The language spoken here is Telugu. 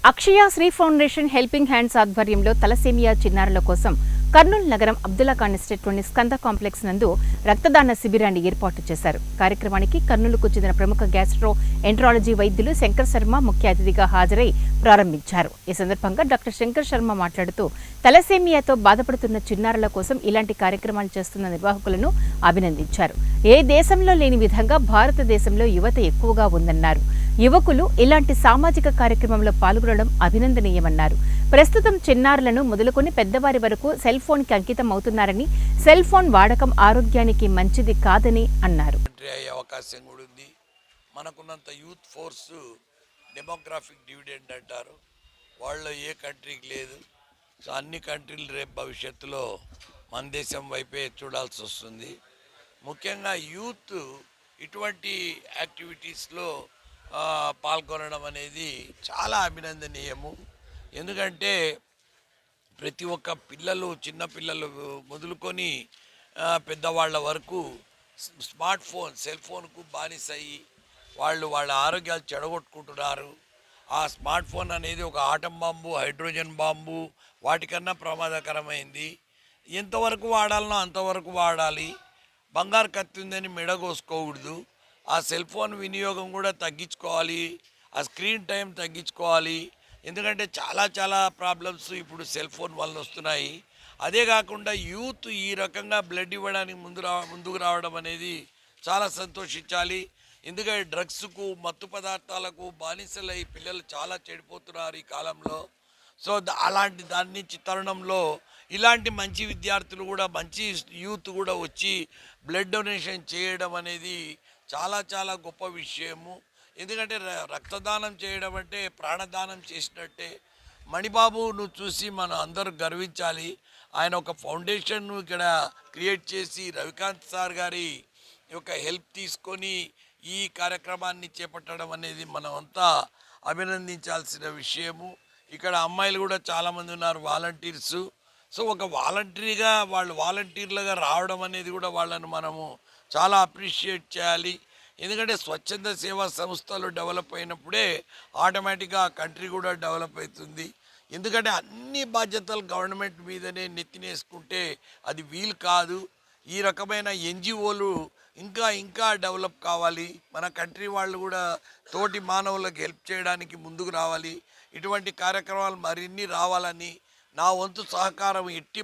అక్షయ శ్రీ ఫౌండేషన్ హెల్పింగ్ హ్యాండ్స్ ఆధ్వర్యంలో తలసేమియా చిన్నారుల కోసం కర్నూలు నగరం అబ్దుల్లా ఖాన్ ఎస్టేట్లోని స్కంద కాంప్లెక్స్ నందు రక్తదాన శిబిరాన్ని ఏర్పాటు చేశారు. కార్యక్రమానికి కర్నూలుకు చెందిన ప్రముఖ గ్యాస్ట్రో ఎంట్రాలజీ వైద్యులు శంకర్ శర్మ ముఖ్య అతిథిగా హాజరై ప్రారంభించారు. ఈ సందర్భంగా డాక్టర్ శంకర్ శర్మ మాట్లాడుతూ తలసేమియాతో బాధపడుతున్న చిన్నారుల కోసం ఇలాంటి కార్యక్రమాలు చేస్తున్న నిర్వాహకులను అభినందించారు. ఏ దేశంలో లేని విధంగా భారతదేశంలో యువత ఎక్కువగా ఉందన్నారు. యువకులు ఇలాంటి సామాజిక కార్యక్రమంలో పాల్గొనడం అభినందనీయమన్నారు. ప్రస్తుతం చిన్నారులను మొదలుకొని పెద్దవారి వరకు సెల్ ఫోన్ కి అంకితం అవుతున్నారని, సెల్ ఫోన్ వాడకం ఆరోగ్యానికి మంచిది కాదని అన్నారు. అవకాశం కూడా ఉంది. మనకున్నంత యూత్ ఫోర్స్ డెమోగ్రాఫిక్ డివిడెండ్ అంటారు, వాళ్ళు ఏ కంట్రీకి లేదు. సో అన్ని కంట్రీలు రేపు భవిష్యత్తులో మన దేశం వైపే చూడాల్సి వస్తుంది. ముఖ్యంగా యూత్ ఇటువంటి యాక్టివిటీస్లో పాల్గొనడం అనేది చాలా అభినందనీయము. ఎందుకంటే ప్రతి ఒక్క పిల్లలు, చిన్నపిల్లలు మొదలుకొని పెద్దవాళ్ళ వరకు స్మార్ట్ ఫోన్, సెల్ ఫోన్కు బానిసయ్యి వాళ్ళ ఆరోగ్యాలు చెడగొట్టుకుంటున్నారు. ఆ స్మార్ట్ ఫోన్ అనేది ఒక ఆటం బాంబు, హైడ్రోజన్ బాంబు, వాటికన్నా ప్రమాదకరమైంది. ఎంతవరకు వాడాలనో అంతవరకు వాడాలి. బంగారు కత్తి ఉందని మెడగోసుకోకూడదు. ఆ సెల్ ఫోన్ వినియోగం కూడా తగ్గించుకోవాలి, ఆ స్క్రీన్ టైం తగ్గించుకోవాలి. ఎందుకంటే చాలా ప్రాబ్లమ్స్ ఇప్పుడు సెల్ ఫోన్ వల్ల వస్తున్నాయి. అదే కాకుండా యూత్ ఈ రకంగా బ్లడ్ ఇవ్వడానికి ముందుకు రావడం అనేది చాలా సంతోషించాలి. ఎందుకంటే డ్రగ్స్కు, మత్తు పదార్థాలకు బానిసలై పిల్లలు చాలా చెడిపోతున్నారు ఈ కాలంలో. సో అలాంటి దాని నుంచి తరుణంలో ఇలాంటి మంచి విద్యార్థులు కూడా, మంచి యూత్ కూడా వచ్చి బ్లడ్ డొనేషన్ చేయడం అనేది చాలా గొప్ప విషయము. ఎందుకంటే రక్తదానం చేయడం అంటే ప్రాణదానం చేసినట్టే. మణిబాబును చూసి మనం అందరూ గర్వించాలి. ఆయన ఒక ఫౌండేషన్ ఇక్కడ క్రియేట్ చేసి రవికాంత్ సార్ గారి యొక్క హెల్ప్ తీసుకొని ఈ కార్యక్రమాన్ని చేపట్టడం అనేది మనం అంతా అభినందించాల్సిన విషయము. ఇక్కడ అమ్మాయిలు కూడా చాలామంది ఉన్నారు, వాలంటీర్సు. సో ఒక వాలంటీర్లుగా రావడం అనేది కూడా వాళ్ళను మనము చాలా అప్రిషియేట్ చేయాలి. ఎందుకంటే స్వచ్ఛంద సేవా సంస్థలు డెవలప్ అయినప్పుడే ఆటోమేటిక్గా ఆ కంట్రీ కూడా డెవలప్ అవుతుంది. ఎందుకంటే అన్ని బాధ్యతలు గవర్నమెంట్ మీదనే నెత్తినేసుకుంటే అది వీలు కాదు. ఈ రకమైన ఎన్జిఓలు ఇంకా డెవలప్ కావాలి. మన కంట్రీ వాళ్ళు కూడా తోటి మానవులకు హెల్ప్ చేయడానికి ముందుకు రావాలి. ఇటువంటి కార్యక్రమాలు మరిన్ని రావాలని నా వంతు సహకారం ఎట్టి